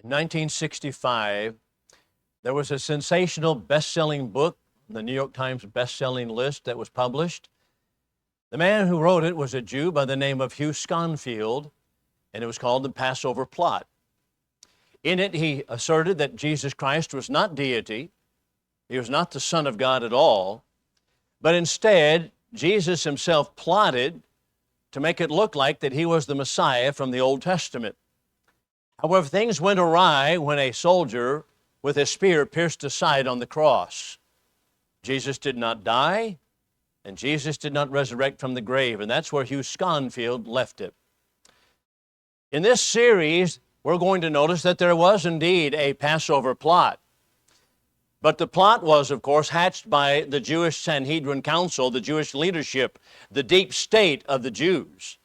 In 1965, there was a sensational best-selling book, the New York Times best-selling list that was published. The man who wrote it was a Jew by the name of Hugh Schonfield, and it was called The Passover Plot. In it, he asserted that Jesus Christ was not deity, he was not the Son of God at all, but instead, Jesus himself plotted to make it look like that he was the Messiah from the Old Testament. However, things went awry when a soldier with a spear pierced his side on the cross. Jesus did not die, and Jesus did not resurrect from the grave, and that's where Hugh Schonfield left it. In this series, we're going to notice that there was indeed a Passover plot. But the plot was, of course, hatched by the Jewish Sanhedrin Council, the Jewish leadership, the deep state of the Jews.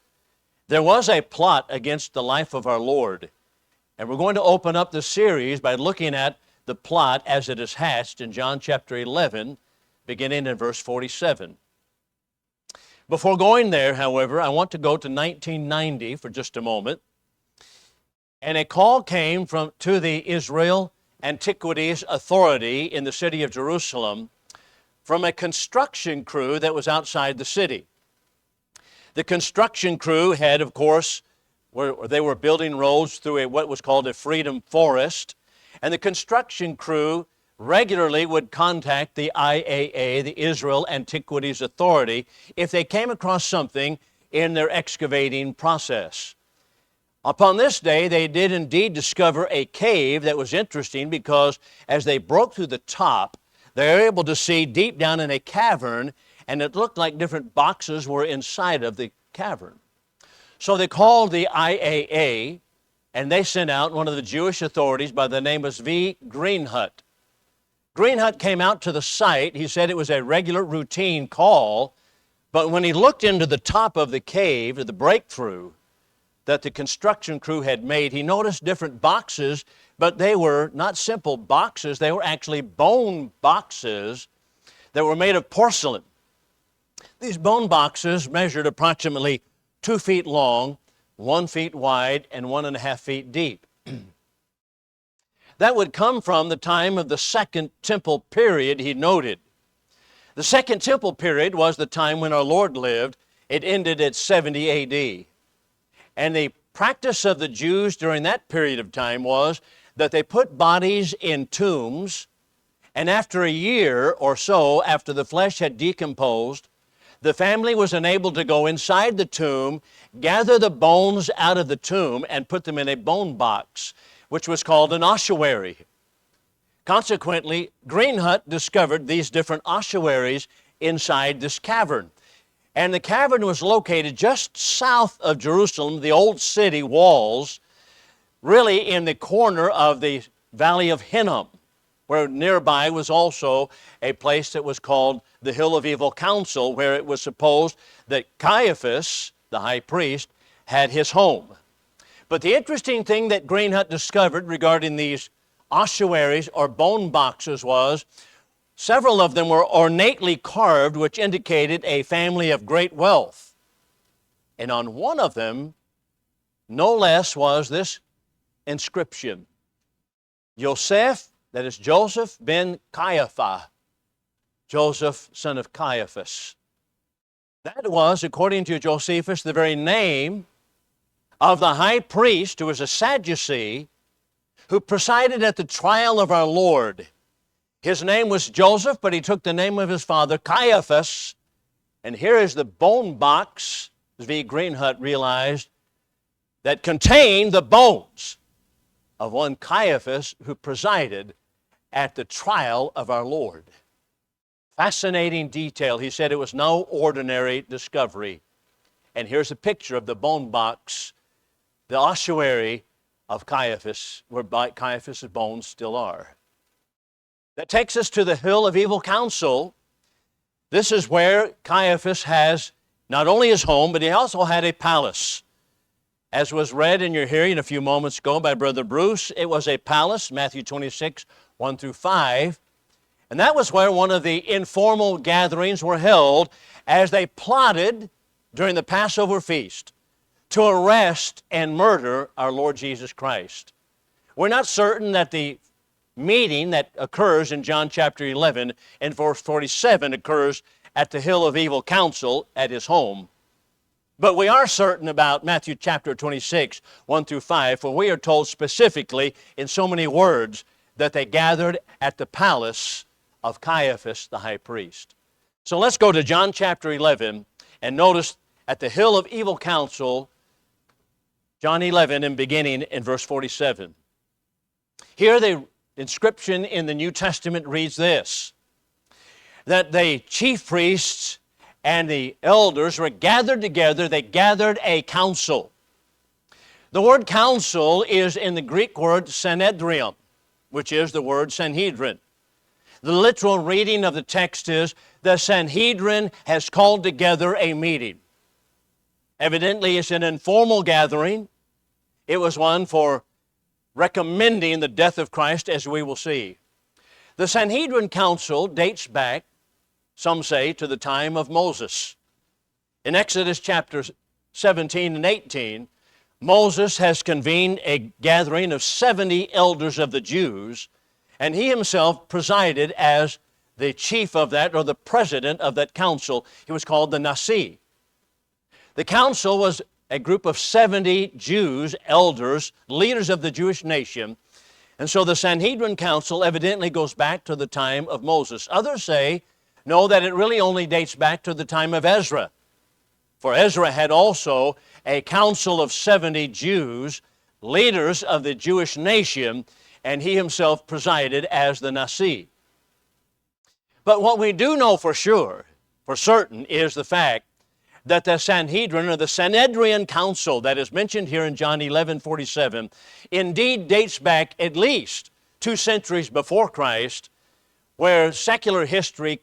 There was a plot against the life of our Lord. And we're going to open up the series by looking at the plot as it is hatched in John chapter 11, beginning in verse 47. Before going there, however, I want to go to 1990 for just a moment. And a call came to the Israel Antiquities Authority in the city of Jerusalem from a construction crew that was outside the city. The construction crew had, of course, they were building roads through what was called a freedom forest, and the construction crew regularly would contact the IAA, the Israel Antiquities Authority, if they came across something in their excavating process. Upon this day, they did indeed discover a cave that was interesting because as they broke through the top, they were able to see deep down in a cavern, and it looked like different boxes were inside of the cavern. So they called the IAA, and they sent out one of the Jewish authorities by the name of Zvi Greenhut. Greenhut came out to the site. He said it was a regular routine call, but when he looked into the top of the cave, the breakthrough that the construction crew had made, he noticed different boxes, but they were not simple boxes. They were actually bone boxes that were made of porcelain. These bone boxes measured approximately 2 feet long, 1 foot wide, and 1.5 feet deep. That would come from the time of the Second Temple period, he noted. The Second Temple period was the time when our Lord lived. It ended at 70 A.D. And the practice of the Jews during that period of time was that they put bodies in tombs, and after a year or so, after the flesh had decomposed, the family was enabled to go inside the tomb, gather the bones out of the tomb, and put them in a bone box, which was called an ossuary. Consequently, Greenhut discovered these different ossuaries inside this cavern. And the cavern was located just south of Jerusalem, the old city walls, really in the corner of the Valley of Hinnom, where nearby was also a place that was called the Hill of Evil Counsel, where it was supposed that Caiaphas, the high priest, had his home. But the interesting thing that Greenhut discovered regarding these ossuaries or bone boxes was several of them were ornately carved, which indicated a family of great wealth. And on one of them, no less, was this inscription: Yosef, that is Joseph ben Caiaphas, Joseph, son of Caiaphas. That was, according to Josephus, the very name of the high priest, who was a Sadducee, who presided at the trial of our Lord. His name was Joseph, but he took the name of his father, Caiaphas. And here is the bone box, Zvi Greenhut realized, that contained the bones of one Caiaphas who presided at the trial of our Lord. Fascinating detail. He said it was no ordinary discovery. And here's a picture of the bone box, the ossuary of Caiaphas, where Caiaphas' bones still are. That takes us to the Hill of Evil Counsel. This is where Caiaphas has not only his home, but he also had a palace. As was read in your hearing a few moments ago by Brother Bruce, it was a palace, Matthew 26, 1 through 5. And that was where one of the informal gatherings were held as they plotted during the Passover feast to arrest and murder our Lord Jesus Christ. We're not certain that the meeting that occurs in John chapter 11 and verse 47 occurs at the Hill of Evil Counsel at his home. But we are certain about Matthew chapter 26, 1 through 5, for we are told specifically in so many words that they gathered at the palace of Caiaphas the high priest. So let's go to John chapter 11 and notice at the Hill of Evil Counsel, John 11 and beginning in verse 47. Here the inscription in the New Testament reads this, that the chief priests and the elders were gathered together. They gathered a council. The word council is in the Greek word Sanhedrion, which is the word Sanhedrin. The literal reading of the text is, the Sanhedrin has called together a meeting. Evidently, it's an informal gathering. It was one for recommending the death of Christ, as we will see. The Sanhedrin Council dates back, some say, to the time of Moses. In Exodus chapters 17 and 18, Moses has convened a gathering of 70 elders of the Jews, and he himself presided as the chief of that, or the president of that council. He was called the Nasi. The council was a group of 70 Jews, elders, leaders of the Jewish nation. And so the Sanhedrin Council evidently goes back to the time of Moses. Others say, no, that it really only dates back to the time of Ezra. For Ezra had also a council of 70 Jews, leaders of the Jewish nation, and he himself presided as the Nasi. But what we do know for sure, for certain, is the fact that the Sanhedrin, or the Sanhedrian Council that is mentioned here in John 11:47, indeed dates back at least 2 centuries before Christ, where secular history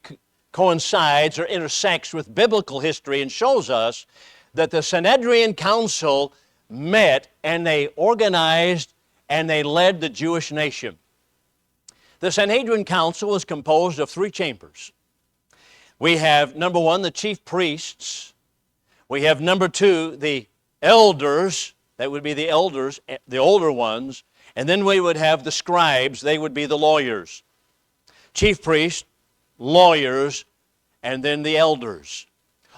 coincides or intersects with biblical history and shows us that the Sanhedrian Council met and they organized and they led the Jewish nation. The Sanhedrin Council was composed of 3 chambers. We have, number 1, the chief priests. We have, number 2, the elders. That would be the elders, the older ones. And then we would have the scribes. They would be the lawyers. Chief priests, lawyers, and then the elders.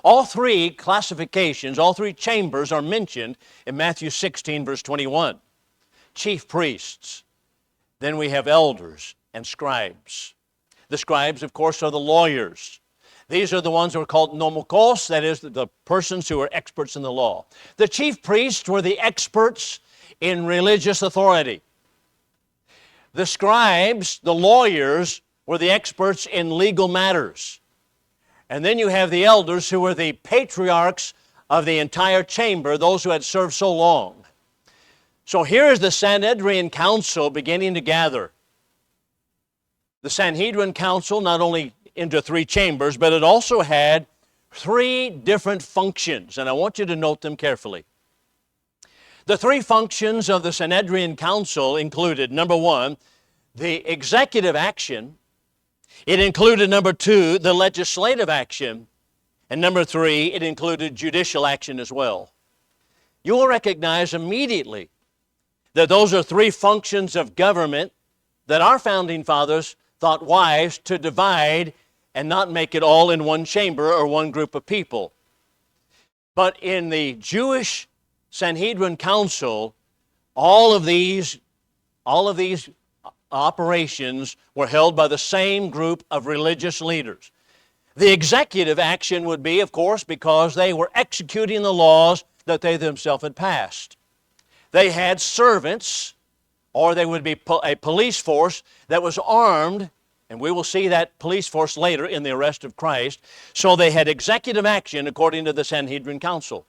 All 3 classifications, all 3 chambers are mentioned in Matthew 16, verse 21. Chief priests. Then we have elders and scribes. The scribes, of course, are the lawyers. These are the ones who are called nomikos, that is, the persons who are experts in the law. The chief priests were the experts in religious authority. The scribes, the lawyers, were the experts in legal matters. And then you have the elders, who were the patriarchs of the entire chamber, those who had served so long. So here is the Sanhedrin Council beginning to gather. The Sanhedrin Council not only into 3 chambers, but it also had 3 different functions, and I want you to note them carefully. The 3 functions of the Sanhedrin Council included, number 1, the executive action. It included, number 2, the legislative action. And number 3, it included judicial action as well. You will recognize immediately that those are 3 functions of government that our founding fathers thought wise to divide and not make it all in one chamber or one group of people. But in the Jewish Sanhedrin Council, all of these operations were held by the same group of religious leaders. The executive action would be, of course, because they were executing the laws that they themselves had passed. They had servants, or they would be a police force that was armed, and we will see that police force later in the arrest of Christ. So they had executive action according to the Sanhedrin Council.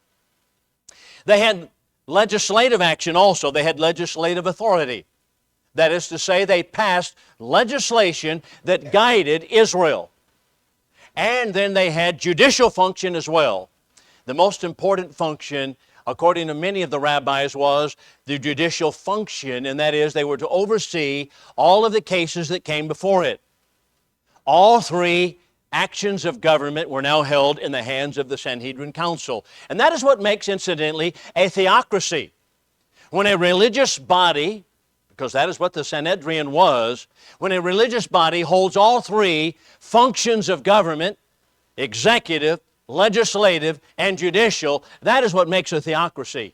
They had legislative action also. They had legislative authority. That is to say, they passed legislation that guided Israel. And then they had judicial function as well. The most important function, according to many of the rabbis, was the judicial function, and that is they were to oversee all of the cases that came before it. All 3 actions of government were now held in the hands of the Sanhedrin Council. And that is what makes, incidentally, a theocracy. When a religious body, because that is what the Sanhedrin was, when a religious body holds all three functions of government, executive, legislative, and judicial, that is what makes a theocracy.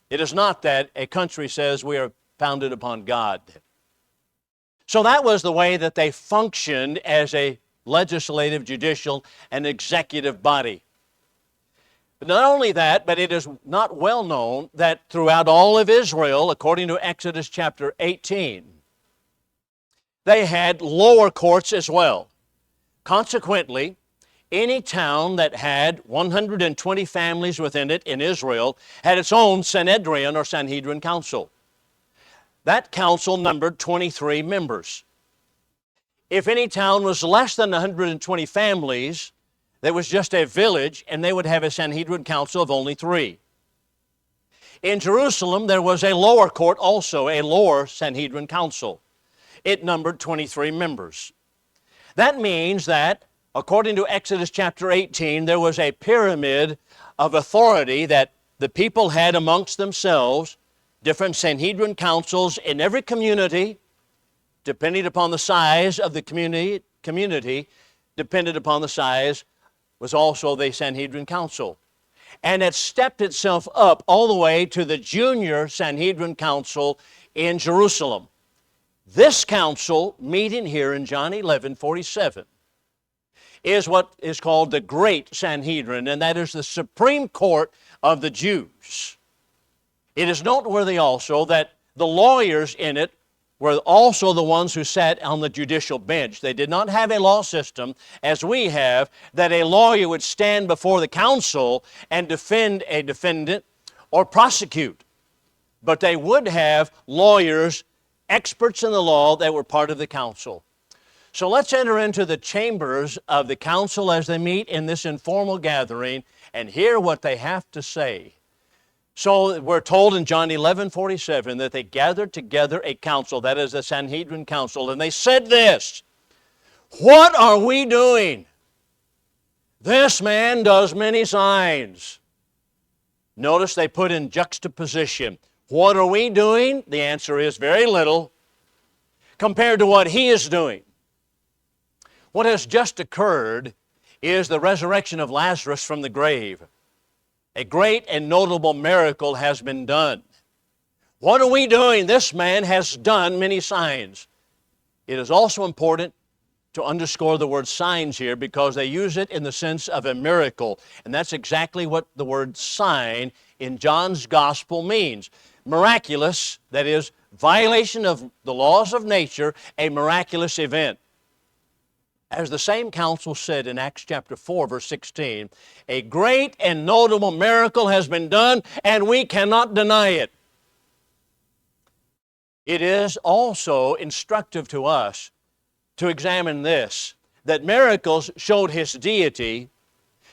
It is not that a country says we are founded upon God. So that was the way that they functioned as a legislative, judicial, and executive body. But not only that, but it is not well known that throughout all of Israel, according to Exodus chapter 18, they had lower courts as well. Consequently, any town that had 120 families within it in Israel had its own Sanhedrin or Sanhedrin council. That council numbered 23 members. If any town was less than 120 families, there was just a village, and they would have a Sanhedrin council of only 3. In Jerusalem, there was a lower court also, a lower Sanhedrin council. It numbered 23 members. That means that, according to Exodus chapter 18, there was a pyramid of authority that the people had amongst themselves, different Sanhedrin councils in every community, depending upon the size of the community, depended upon the size was also the Sanhedrin Council. And it stepped itself up all the way to the junior Sanhedrin Council in Jerusalem. This council, meeting here in John 11:47, is what is called the Great Sanhedrin, and that is the Supreme Court of the Jews. It is noteworthy also that the lawyers in it were also the ones who sat on the judicial bench. They did not have a law system as we have, that a lawyer would stand before the council and defend a defendant or prosecute. But they would have lawyers, experts in the law, that were part of the council. So let's enter into the chambers of the council as they meet in this informal gathering and hear what they have to say. So we're told in John 11:47 that they gathered together a council, that is the Sanhedrin council, and they said this, "What are we doing? This man does many signs." Notice they put in juxtaposition. What are we doing? The answer is very little compared to what he is doing. What has just occurred is the resurrection of Lazarus from the grave. A great and notable miracle has been done. What are we doing? This man has done many signs. It is also important to underscore the word signs here because they use it in the sense of a miracle. And that's exactly what the word sign in John's gospel means. Miraculous, that is, violation of the laws of nature, a miraculous event. As the same council said in Acts chapter 4, verse 16, a great and notable miracle has been done, and we cannot deny it. It is also instructive to us to examine this, that miracles showed His deity,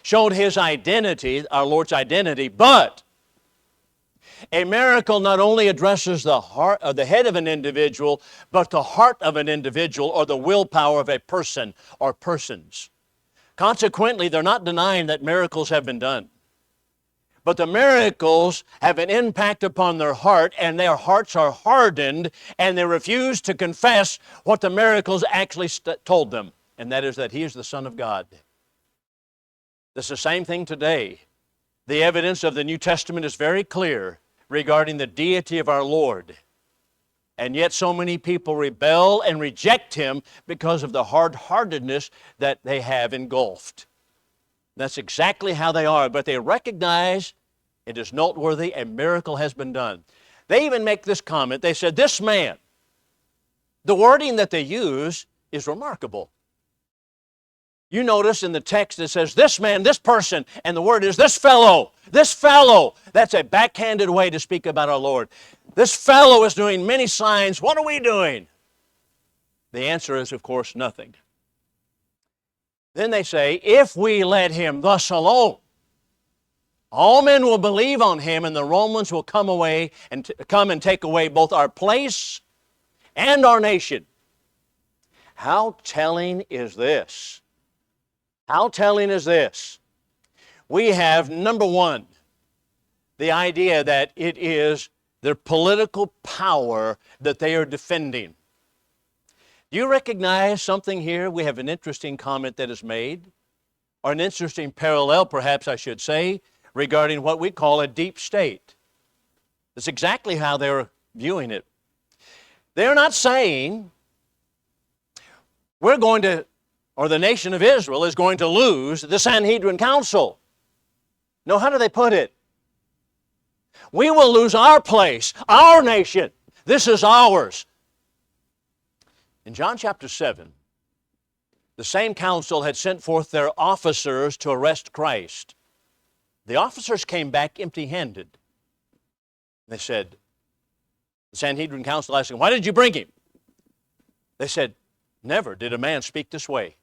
showed His identity, our Lord's identity, but a miracle not only addresses the heart of the head of an individual, but the heart of an individual or the willpower of a person or persons. Consequently, they're not denying that miracles have been done. But the miracles have an impact upon their heart, and their hearts are hardened, and they refuse to confess what the miracles actually told them, and that is that He is the Son of God. It's the same thing today. The evidence of the New Testament is very clear regarding the deity of our Lord. And yet so many people rebel and reject Him because of the hard-heartedness that they have engulfed. That's exactly how they are, but they recognize it is noteworthy, a miracle has been done. They even make this comment. They said, this man, the wording that they use is remarkable. You notice in the text it says, this man, this person, and the word is this fellow, this fellow. That's a backhanded way to speak about our Lord. This fellow is doing many signs. What are we doing? The answer is, of course, nothing. Then they say, if we let Him thus alone, all men will believe on Him, and the Romans will come and take away both our place and our nation. How telling is this? How telling is this? We have, number one, the idea that it is their political power that they are defending. Do you recognize something here? We have an interesting comment that is made, or an interesting parallel, perhaps I should say, regarding what we call a deep state. That's exactly how they're viewing it. They're not saying we're going to, or the nation of Israel is going to lose the Sanhedrin Council. No, how do they put it? We will lose our place, our nation. This is ours. In John chapter 7, the same council had sent forth their officers to arrest Christ. The officers came back empty-handed. They said, the Sanhedrin council asked them, why did you bring him? They said, never did a man speak this way.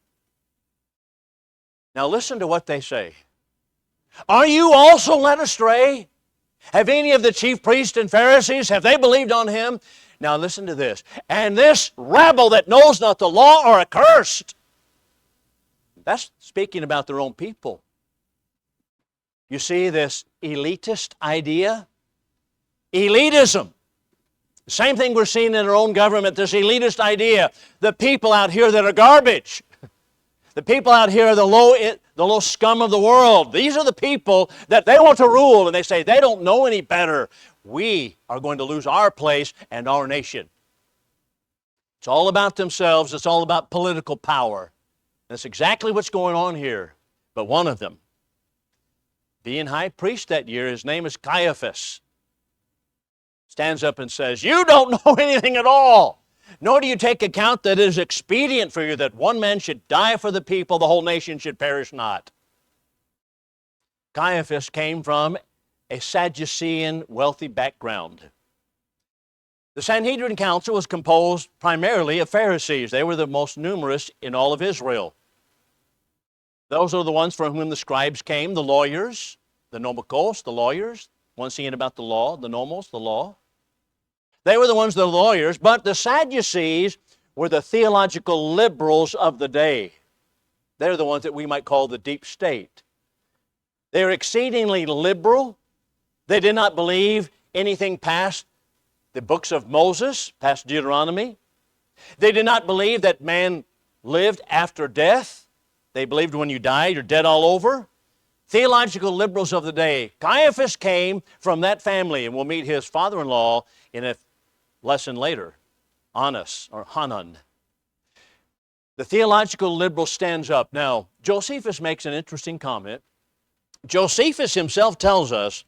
Now listen to what they say. Are you also led astray? Have any of the chief priests and Pharisees, have they believed on him? Now listen to this. And this rabble that knows not the law are accursed. That's speaking about their own people. You see this elitist idea? Elitism. Same thing we're seeing in our own government, this elitist idea. The people out here that are garbage. The people out here are the low scum of the world. These are the people that they want to rule, and they say they don't know any better. We are going to lose our place and our nation. It's all about themselves. It's all about political power. That's exactly what's going on here. But one of them, being high priest that year, his name is Caiaphas, stands up and says, you don't know anything at all. Nor do you take account that it is expedient for you that one man should die for the people, the whole nation should perish not. Caiaphas came from a Sadducean wealthy background. The Sanhedrin Council was composed primarily of Pharisees. They were the most numerous in all of Israel. Those are the ones from whom the scribes came, the lawyers, the nomikos, the lawyers, ones seeing about the law, the nomos, the law. They were the ones, the lawyers, but the Sadducees were the theological liberals of the day. They're the ones that we might call the deep state. They were exceedingly liberal. They did not believe anything past the books of Moses, past Deuteronomy. They did not believe that man lived after death. They believed when you die, you're dead all over. Theological liberals of the day. Caiaphas came from that family, and we'll meet his father-in-law in a lesson later, Annas or Hanan. The theological liberal stands up. Now, Josephus makes an interesting comment. Josephus himself tells us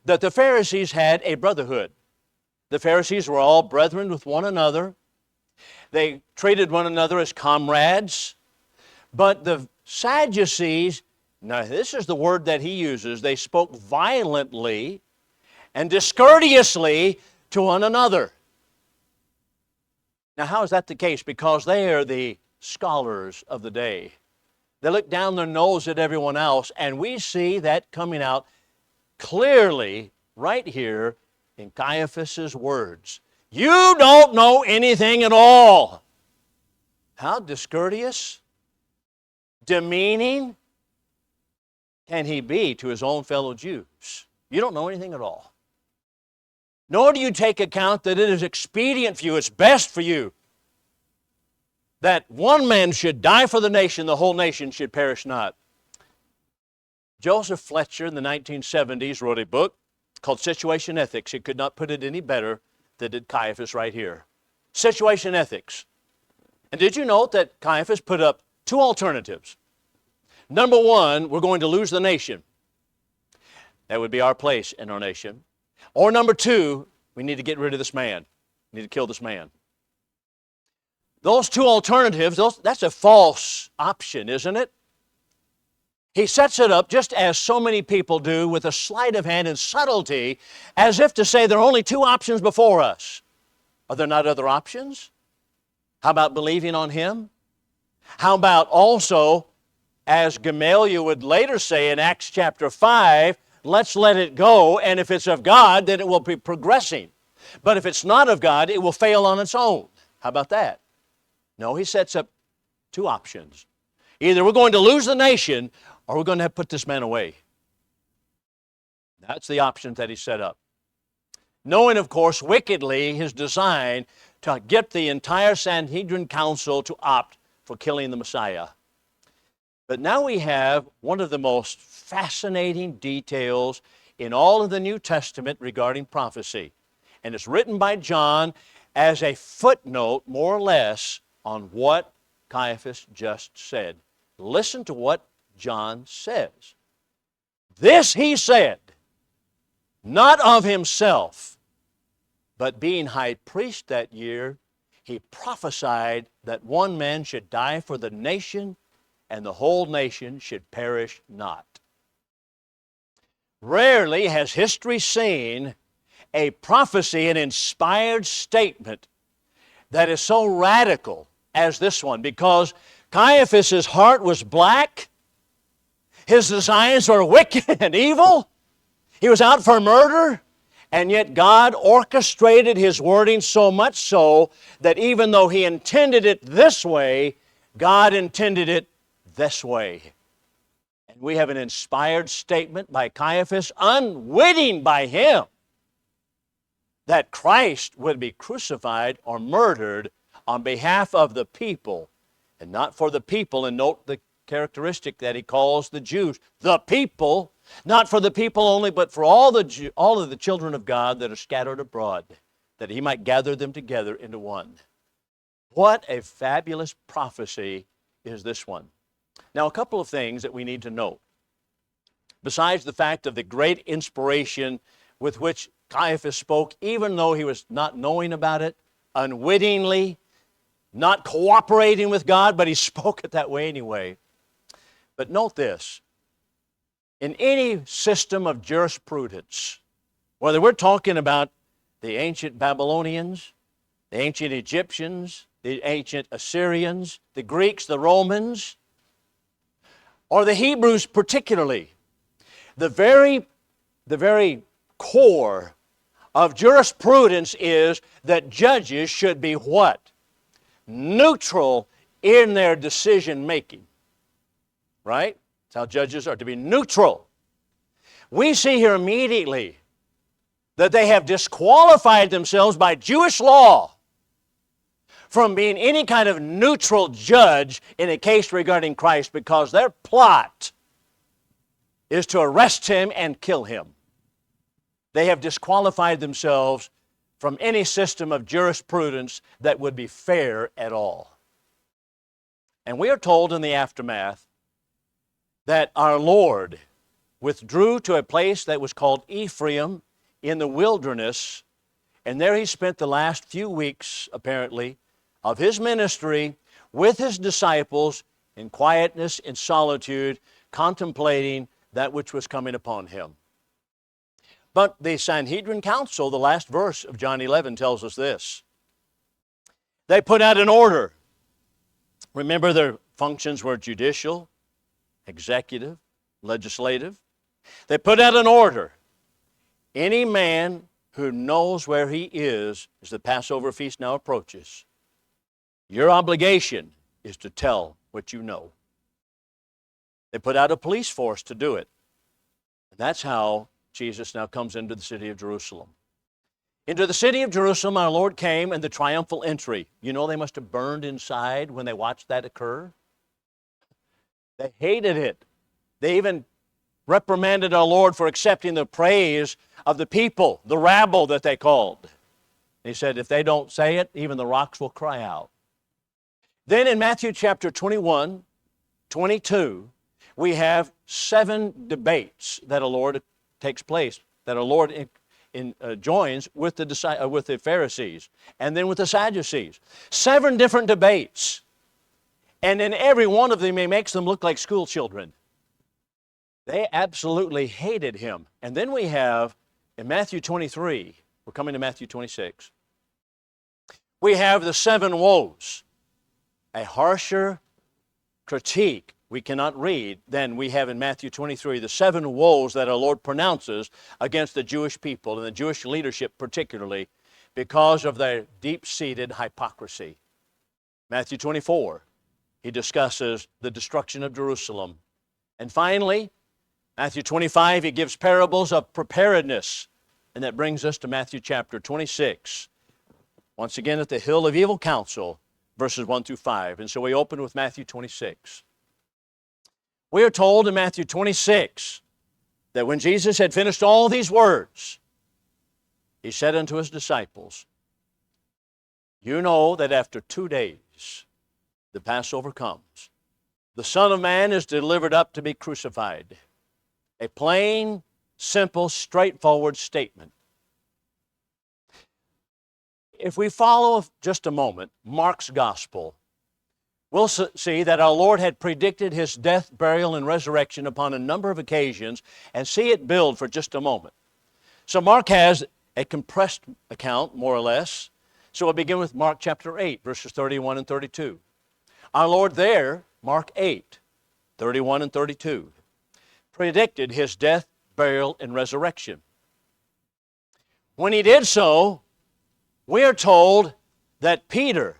that the Pharisees had a brotherhood. The Pharisees were all brethren with one another. They treated one another as comrades. But the Sadducees, now this is the word that he uses, they spoke violently and discourteously to one another. Now, how is that the case? Because they are the scholars of the day. They look down their nose at everyone else, and we see that coming out clearly right here in Caiaphas' words. You don't know anything at all. How discourteous, demeaning can he be to his own fellow Jews? You don't know anything at all. Nor do you take account that it is expedient for you, it's best for you, that one man should die for the nation, the whole nation should perish not. Joseph Fletcher in the 1970s wrote a book called Situation Ethics. He could not put it any better than did Caiaphas right here. Situation Ethics. And did you note that Caiaphas put up two alternatives? Number one, we're going to lose the nation. That would be our place in our nation. Or number two, we need to get rid of this man. We need to kill this man. Those two alternatives, that's a false option, isn't it? He sets it up just as so many people do with a sleight of hand and subtlety, as if to say there are only two options before us. Are there not other options? How about believing on him? How about also, as Gamaliel would later say in Acts chapter 5, let's let it go, and if it's of God, then it will be progressing. But if it's not of God, it will fail on its own. How about that? No, he sets up two options. Either we're going to lose the nation, or we're going to have to put this man away. That's the options that he set up. knowing, of course, wickedly his design to get the entire Sanhedrin council to opt for killing the Messiah. But now we have one of the most fascinating details in all of the New Testament regarding prophecy. And it's written by John as a footnote, more or less, on what Caiaphas just said. Listen to what John says. This he said, not of himself, but being high priest that year, he prophesied that one man should die for the nation, and the whole nation should perish not. Rarely has history seen a prophecy, an inspired statement that is so radical as this one, because Caiaphas' heart was black, his designs were wicked and evil, he was out for murder, and yet God orchestrated his wording so much so that even though he intended it this way, God intended it this way. And we have an inspired statement by Caiaphas, unwitting by him, that Christ would be crucified or murdered on behalf of the people, and not for the people. And note the characteristic that he calls the Jews, the people, not for the people only, but for all of the children of God that are scattered abroad, that he might gather them together into one. What a fabulous prophecy is this one. Now, a couple of things that we need to note. Besides the fact of the great inspiration with which Caiaphas spoke, even though he was not knowing about it, unwittingly, not cooperating with God, but he spoke it that way anyway. But note this. In any system of jurisprudence, whether we're talking about the ancient Babylonians, the ancient Egyptians, the ancient Assyrians, the Greeks, the Romans, or the Hebrews particularly, the very core of jurisprudence is that judges should be what? Neutral in their decision making. Right? That's how judges are to be neutral. We see here immediately that they have disqualified themselves by Jewish law from being any kind of neutral judge in a case regarding Christ, because their plot is to arrest him and kill him. They have disqualified themselves from any system of jurisprudence that would be fair at all. And we are told in the aftermath that our Lord withdrew to a place that was called Ephraim in the wilderness, and there he spent the last few weeks, apparently, of his ministry with his disciples in quietness, in solitude, contemplating that which was coming upon him. But the Sanhedrin Council, the last verse of John 11, tells us this. They put out an order. Remember, their functions were judicial, executive, legislative. They put out an order. Any man who knows where he is, as the Passover feast now approaches, your obligation is to tell what you know. They put out a police force to do it. And that's how Jesus now comes into the city of Jerusalem. Into the city of Jerusalem our Lord came in the triumphal entry. You know they must have burned inside when they watched that occur. They hated it. They even reprimanded our Lord for accepting the praise of the people, the rabble that they called. He said, if they don't say it, even the rocks will cry out. Then in Matthew chapter 21, 22, we have 7 debates that our Lord takes place, that our Lord joins with the Pharisees and then with the Sadducees. 7 different debates. And in every one of them, he makes them look like school children. They absolutely hated him. And then we have, in Matthew 23, we're coming to Matthew 26, we have the 7 woes, a harsher critique we cannot read than we have in Matthew 23, the 7 woes that our Lord pronounces against the Jewish people and the Jewish leadership particularly because of their deep-seated hypocrisy. Matthew 24, he discusses the destruction of Jerusalem. And finally, Matthew 25, he gives parables of preparedness And that brings us to Matthew chapter 26. Once again at the hill of evil counsel, verses 1 through 5. And so we open with Matthew 26. We are told in Matthew 26 that when Jesus had finished all these words, he said unto his disciples, you know that after 2 days the Passover comes. The Son of Man is delivered up to be crucified. A plain, simple, straightforward statement. If we follow just a moment Mark's gospel, we'll see that our Lord had predicted his death, burial, and resurrection upon a number of occasions, and see it build for just a moment. So Mark has a compressed account, more or less. So we'll begin with Mark chapter 8, verses 31 and 32. Our Lord there, Mark 8, 31 and 32, predicted his death, burial, and resurrection. When he did so, we are told that Peter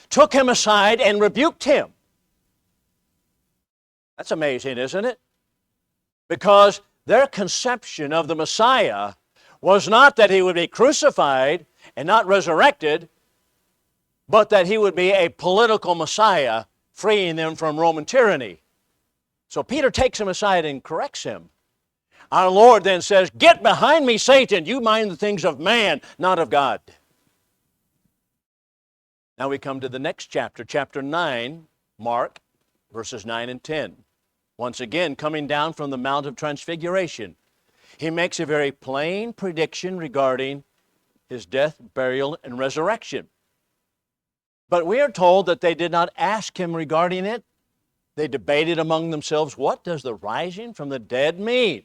took him aside and rebuked him. That's amazing, isn't it? Because their conception of the Messiah was not that he would be crucified and not resurrected, but that he would be a political Messiah freeing them from Roman tyranny. So Peter takes him aside and corrects him. Our Lord then says, get behind me, Satan. You mind the things of man, not of God. Now we come to the next chapter, chapter 9, Mark, verses 9 and 10. Once again, coming down from the Mount of Transfiguration, he makes a very plain prediction regarding his death, burial, and resurrection. But we are told that they did not ask him regarding it. They debated among themselves, what does the rising from the dead mean?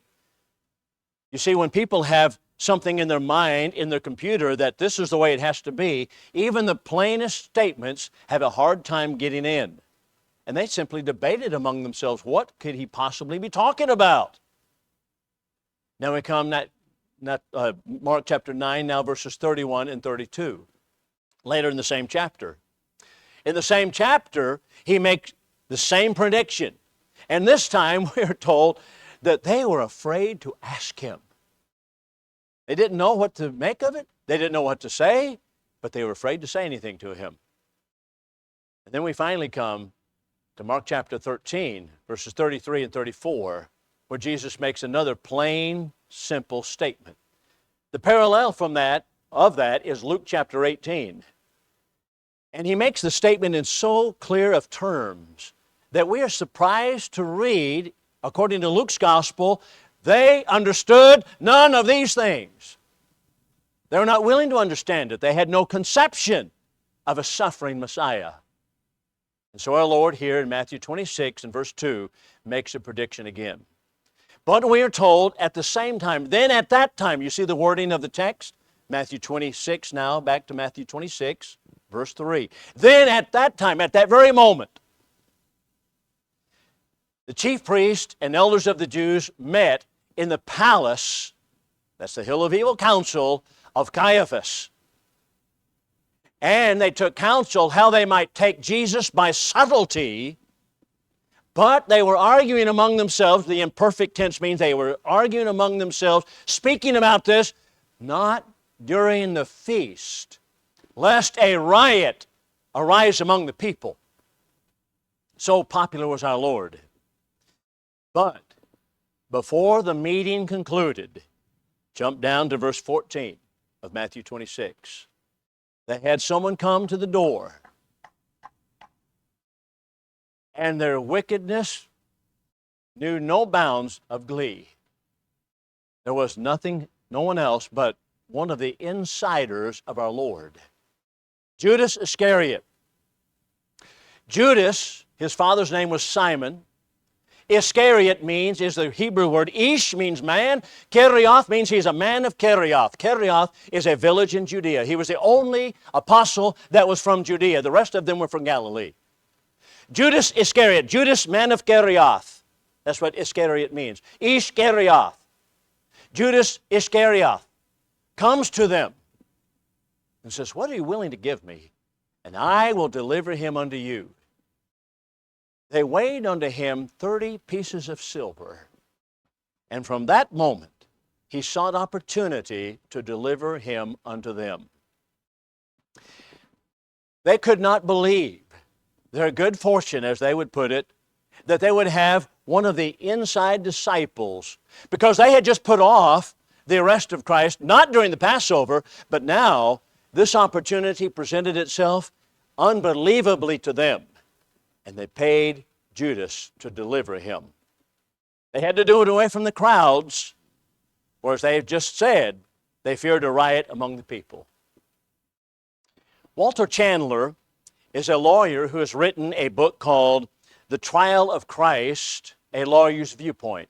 You see, when people have something in their mind, in their computer, that this is the way it has to be, even the plainest statements have a hard time getting in. And they simply debated among themselves, what could he possibly be talking about? Now we come Mark chapter 9, now verses 31 and 32. Later in the same chapter. In the same chapter, he makes the same prediction. And this time we are told that they were afraid to ask him. They didn't know what to make of it. They didn't know what to say, but they were afraid to say anything to him. And then we finally come to Mark chapter 13, verses 33 and 34, where Jesus makes another plain, simple statement. The parallel of that is Luke chapter 18. And he makes the statement in so clear of terms that we are surprised to read, according to Luke's gospel, they understood none of these things. They were not willing to understand it. They had no conception of a suffering Messiah. And so our Lord here in Matthew 26 and verse 2 makes a prediction again. But we are told at the same time, then at that time, you see the wording of the text? Matthew 26 now, back to Matthew 26, verse 3. Then at that time, at that very moment, the chief priests and elders of the Jews met in the palace, that's the hill of evil counsel, of Caiaphas. And they took counsel how they might take Jesus by subtlety, but they were arguing among themselves. The imperfect tense means they were arguing among themselves, speaking about this, not during the feast, lest a riot arise among the people. So popular was our Lord. But before the meeting concluded, jump down to verse 14 of Matthew 26. They had someone come to the door, and their wickedness knew no bounds of glee. There was no one else but one of the insiders of our Lord, Judas Iscariot. Judas, his father's name was Simon. Iscariot is the Hebrew word. Ish means man. Kerioth means he's a man of Kerioth. Kerioth is a village in Judea. He was the only apostle that was from Judea. The rest of them were from Galilee. Judas Iscariot, Judas, man of Kerioth. That's what Iscariot means. Ish Kerioth. Judas Iscariot comes to them and says, what are you willing to give me? And I will deliver him unto you. They weighed unto him 30 pieces of silver. And from that moment, he sought opportunity to deliver him unto them. They could not believe their good fortune, as they would put it, that they would have one of the inside disciples, because they had just put off the arrest of Christ, not during the Passover, but now this opportunity presented itself unbelievably to them, and they paid Judas to deliver him. They had to do it away from the crowds, or as they have just said, they feared a riot among the people. Walter Chandler is a lawyer who has written a book called The Trial of Christ, A Lawyer's Viewpoint.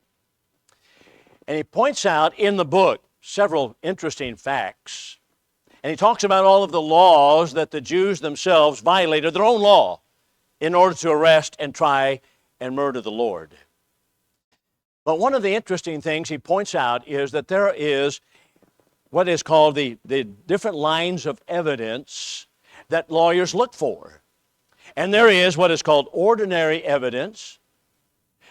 And he points out in the book several interesting facts. And he talks about all of the laws that the Jews themselves violated, their own law, in order to arrest and try and murder the Lord. But one of the interesting things he points out is that there is what is called the different lines of evidence that lawyers look for. And there is what is called ordinary evidence,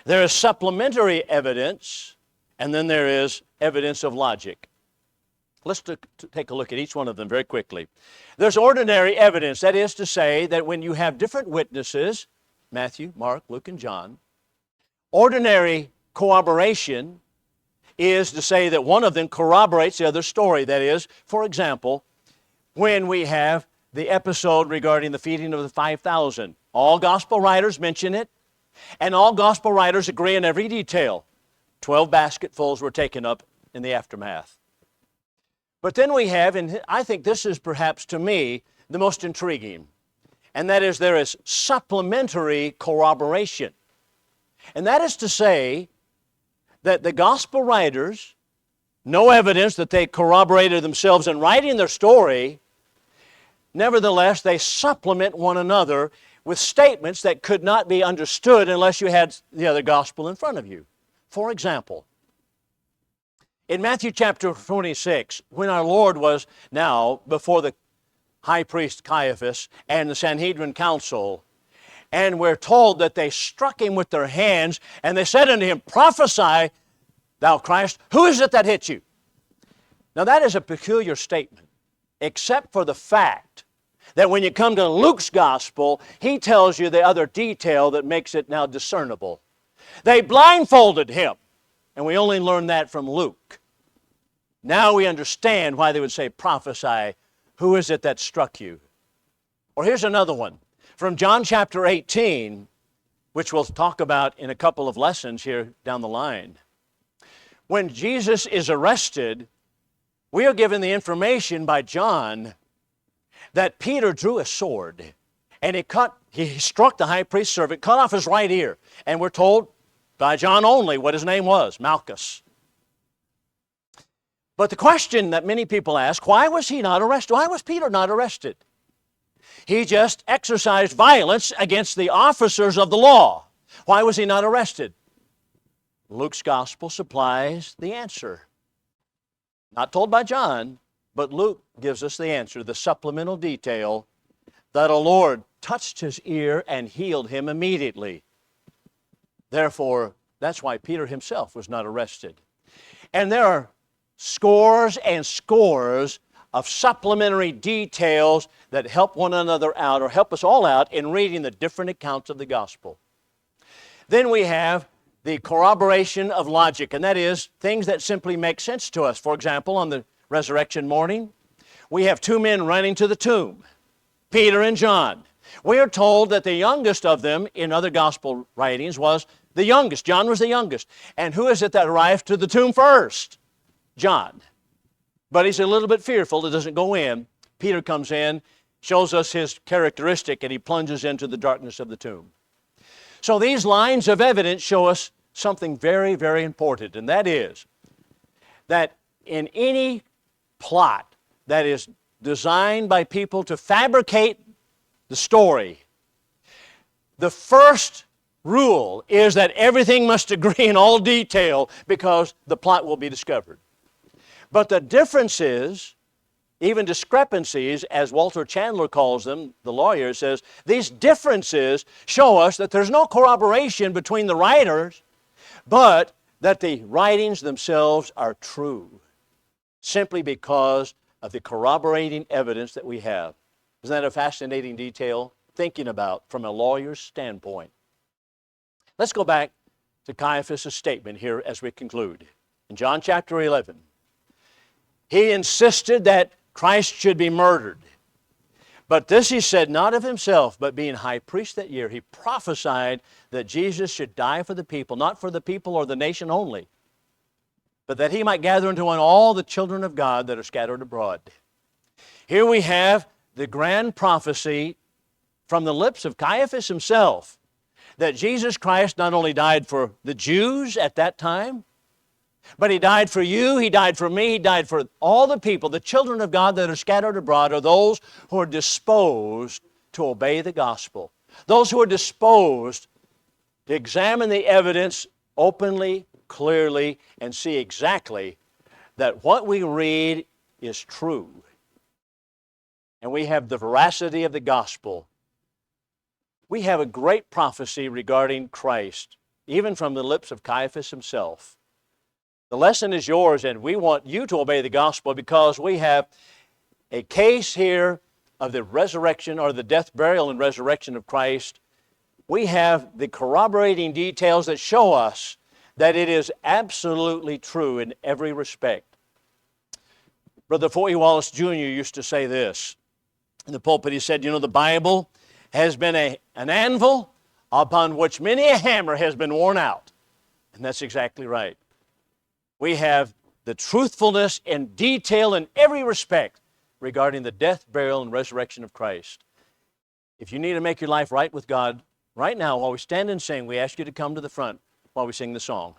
there is supplementary evidence, and then there is evidence of logic. Let's take a look at each one of them very quickly. There's ordinary evidence, that is to say that when you have different witnesses, Matthew, Mark, Luke, and John, ordinary corroboration is to say that one of them corroborates the other story. That is, for example, when we have the episode regarding the feeding of the 5,000. All gospel writers mention it, and all gospel writers agree in every detail. 12 basketfuls were taken up in the aftermath. But then we have, and I think this is perhaps to me the most intriguing, and that is there is supplementary corroboration. And that is to say that the gospel writers, no evidence that they corroborated themselves in writing their story, nevertheless, they supplement one another with statements that could not be understood unless you had the other gospel in front of you. For example, in Matthew chapter 26, when our Lord was now before the high priest Caiaphas and the Sanhedrin council, and we're told that they struck him with their hands, and they said unto him, "Prophesy, thou Christ, who is it that hit you?" Now that is a peculiar statement, except for the fact that when you come to Luke's gospel, he tells you the other detail that makes it now discernible. They blindfolded him, and we only learn that from Luke. Now we understand why they would say, "Prophesy, who is it that struck you?" Or here's another one from John chapter 18, which we'll talk about in a couple of lessons here down the line. When Jesus is arrested, we are given the information by John that Peter drew a sword and he struck the high priest's servant, cut off his right ear, and we're told by John only what his name was, Malchus. But the question that many people ask, why was he not arrested? Why was Peter not arrested? He just exercised violence against the officers of the law. Why was he not arrested? Luke's gospel supplies the answer. Not told by John, but Luke gives us the answer, the supplemental detail that a Lord touched his ear and healed him immediately. Therefore, that's why Peter himself was not arrested. And there are scores and scores of supplementary details that help one another out or help us all out in reading the different accounts of the gospel. Then we have the corroboration of logic, and that is things that simply make sense to us. For example, on the resurrection morning, we have two men running to the tomb, Peter and John. We are told that the youngest of them in other gospel writings was the youngest. John was the youngest. And who is it that arrived to the tomb first? John. But he's a little bit fearful. It doesn't go in. Peter comes in, shows us his characteristic, and he plunges into the darkness of the tomb. So these lines of evidence show us something very, very important, and that is that in any plot that is designed by people to fabricate the story, the first rule is that everything must agree in all detail because the plot will be discovered. But the differences, even discrepancies, as Walter Chandler calls them, the lawyer says, these differences show us that there's no corroboration between the writers, but that the writings themselves are true simply because of the corroborating evidence that we have. Isn't that a fascinating detail? Thinking about from a lawyer's standpoint. Let's go back to Caiaphas' statement here as we conclude. In John chapter 11, he insisted that Christ should be murdered. But this he said not of himself, but being high priest that year, he prophesied that Jesus should die for the people, not for the people or the nation only, but that he might gather into one all the children of God that are scattered abroad. Here we have the grand prophecy from the lips of Caiaphas himself that Jesus Christ not only died for the Jews at that time, but he died for you, he died for me, he died for all the people, the children of God that are scattered abroad, are those who are disposed to obey the gospel. Those who are disposed to examine the evidence openly, clearly, and see exactly that what we read is true. And we have the veracity of the gospel. We have a great prophecy regarding Christ, even from the lips of Caiaphas himself. The lesson is yours, and we want you to obey the gospel because we have a case here of the resurrection or the death, burial, and resurrection of Christ. We have the corroborating details that show us that it is absolutely true in every respect. Brother Foy Wallace Jr. used to say this in the pulpit. He said, the Bible has been an anvil upon which many a hammer has been worn out. And that's exactly right. We have the truthfulness and detail in every respect regarding the death, burial, and resurrection of Christ. If you need to make your life right with God, right now, while we stand and sing, we ask you to come to the front while we sing the song.